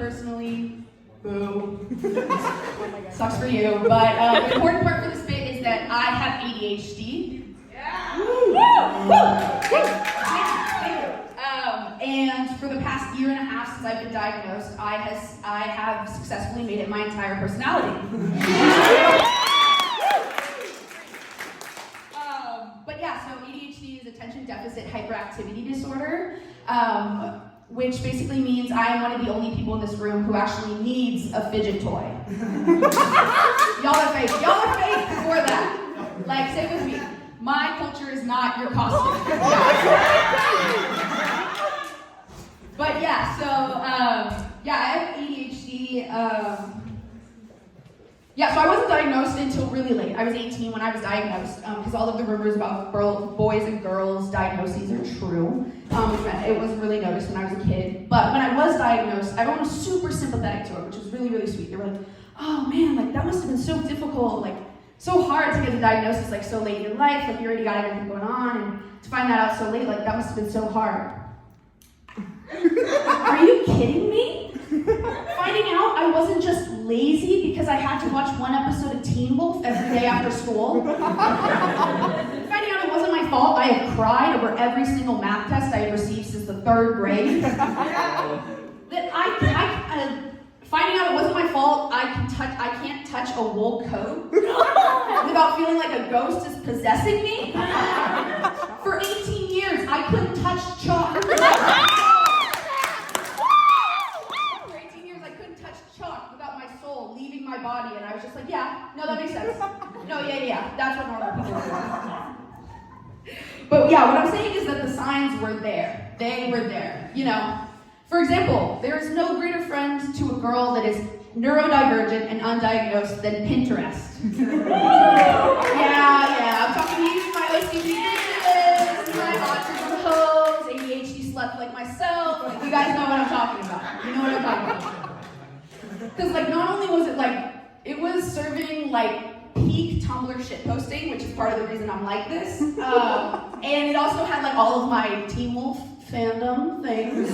personally, boo. Sucks for you. But the important part for this bit is that I have ADHD. Yeah. Woo! Thank you. And for the past year and a half since I've been diagnosed, I have successfully made it my entire personality. But yeah, so ADHD is attention deficit hyperactivity disorder, which basically means I am one of the only people in this room who actually needs a fidget toy. Y'all are fake for that. Like, say with me, my culture is not your costume. But yeah, so, I have ADHD. So I wasn't diagnosed until really late. I was 18 when I was diagnosed, because all of the rumors about boys and girls' diagnoses are true. It wasn't really noticed when I was a kid. But when I was diagnosed, everyone was super sympathetic to it, which was really, really sweet. They were like, oh man, like that must have been so difficult, like so hard to get the diagnosis like so late in your life, like you already got everything going on, and to find that out so late, like that must have been so hard. Are you kidding me? Finding out I wasn't just lazy because I had to watch one episode of Teen Wolf every day after school. Finding out it wasn't my fault I had cried over every single math test I had received since the 3rd grade. Finding out it wasn't my fault I can't touch a wool coat without feeling like a ghost is possessing me. For 18 years, I couldn't touch chalk. Without my soul leaving my body, and I was just like, yeah, no, that makes sense. No, yeah, that's what normal people do. But yeah, what I'm saying is that the signs were there. They were there. You know, for example, there is no greater friend to a girl that is neurodivergent and undiagnosed than Pinterest. Yeah, I'm talking to you, my OCD bitches, my autism hoes, ADHD slut like myself. Like, you guys know what I'm talking about. You know what I'm talking about. Because like not only was it like, it was serving like peak Tumblr shitposting, which is part of the reason I'm like this. And it also had like all of my Teen Wolf fandom things.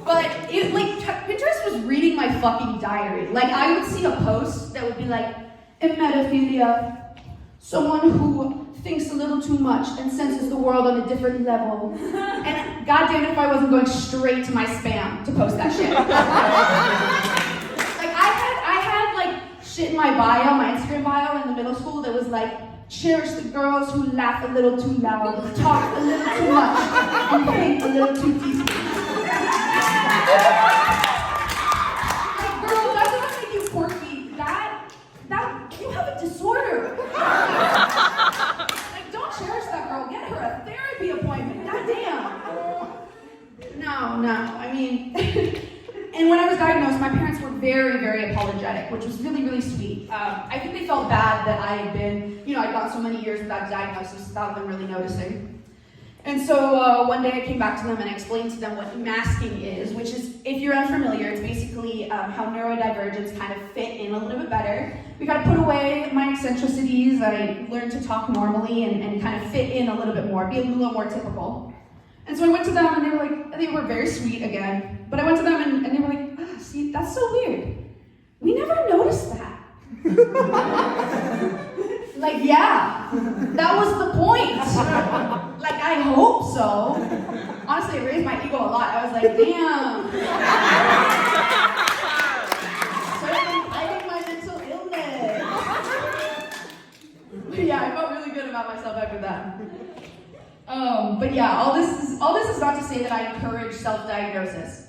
But it like, Pinterest was reading my fucking diary. Like I would see a post that would be like, emetophilia, someone who thinks a little too much and senses the world on a different level. And goddamn it if I wasn't going straight to my spam to post that shit. Shit in my bio, my Instagram bio in the middle school that was like, cherish the girls who laugh a little too loud, talk a little too much, and think a little too deeply. Like, girl, that doesn't make you quirky. That, you have a disorder. Like, don't cherish that girl. Get her a therapy appointment. Goddamn. No, I mean... And when I was diagnosed, my parents were very, very apologetic, which was really, really sweet. I think they felt bad that I had been, I'd gone so many years without a diagnosis without them really noticing. And so one day I came back to them and I explained to them what masking is, which is, if you're unfamiliar, it's basically how neurodivergents kind of fit in a little bit better. We got to put away my eccentricities. I learned to talk normally and kind of fit in a little bit more, be a little more typical. And so I went to them and they were very sweet again. But I went to them and they were like, see, that's so weird. We never noticed that. Like, yeah, that was the point. Like, I hope so. Honestly, it raised my ego a lot. I was like, damn. So I think my mental illness. Yeah, I felt really good about myself after that. But yeah, all this is not to say that I encourage self-diagnosis.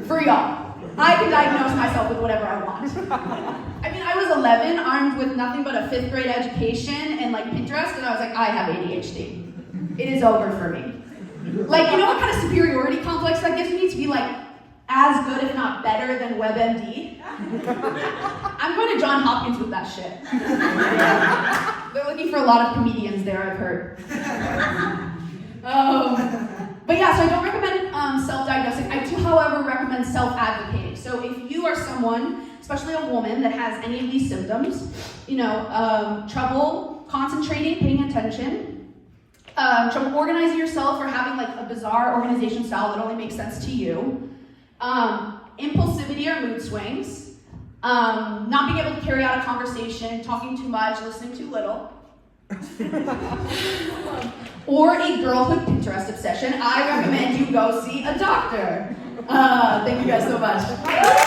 For y'all. I can diagnose myself with whatever I want. I mean, I was 11, armed with nothing but a 5th grade education and like Pinterest, and I was like, I have ADHD. It is over for me. Like, you know what kind of superiority complex that gives me to be like as good, if not better, than WebMD? I'm going to Johns Hopkins with that shit. They're looking for a lot of comedians there, I've heard. But yeah, so I don't recommend self-diagnosing. I do, however, recommend self-advocating. So if you are someone, especially a woman, that has any of these symptoms, trouble concentrating, paying attention, trouble organizing yourself or having like a bizarre organization style that only makes sense to you, impulsivity or mood swings, not being able to carry out a conversation, talking too much, listening too little, or a girlhood Pinterest obsession, I recommend you go see a doctor. Thank you guys so much.